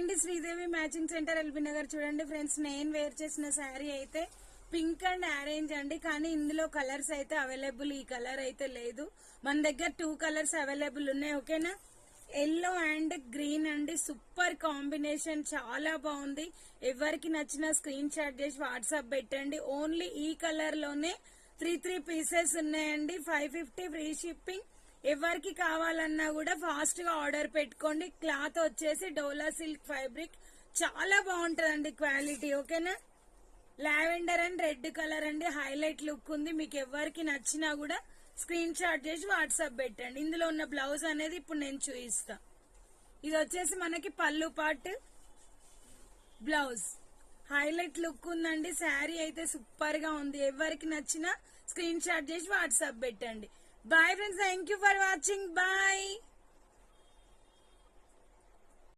అండి Sridevi matching centre LB Nagar. చూడండి friends, నేను వేర్ చేసిన శారీ అయితే పింక్ అండ్ ఆరెంజ్ అండి. కానీ ఇందులో కలర్స్ అయితే అవైలబుల్, ఈ కలర్ అయితే లేదు. మన దగ్గర 2 కలర్స్ అవైలబుల్ ఉన్నాయి. ఓకేనా, ఎల్లో అండ్ గ్రీన్ అండి. సూపర్ కాంబినేషన్, చాలా బాగుంది. ఎవరికి నచ్చిన స్క్రీన్ షాట్ చేసి వాట్సాప్ పెట్టండి. ఓన్లీ ఈ కలర్ లోనే 3 పీసెస్ ఉన్నాయండి. 550 ఫ్రీ షిప్పింగ్. ఎవరికి కావాలన్నా కూడా ఫాస్ట్ గా ఆర్డర్ పెట్టుకోండి. క్లాత్ వచ్చేసి డోలా సిల్క్ ఫ్యాబ్రిక్, చాలా బాగుంటదండి క్వాలిటీ. ఓకేనా, లావెండర్ అండ్ రెడ్ కలర్ అండి, హైలైట్ లుక్ ఉంది. మీకు ఎవరికి నచ్చినా కూడా స్క్రీన్ షాట్ చేసి వాట్సాప్ పెట్టండి. ఇందులో ఉన్న బ్లౌజ్ అనేది ఇప్పుడు నేను చూపిస్తా. ఇది వచ్చేసి మనకి పళ్ళు పార్ట్, బ్లౌజ్ హైలైట్ లుక్ ఉందండి. శారీ అయితే సూపర్ గా ఉంది. ఎవరికి నచ్చినా స్క్రీన్ షాట్ చేసి వాట్సాప్ పెట్టండి. Bye friends, thank you for watching. Bye.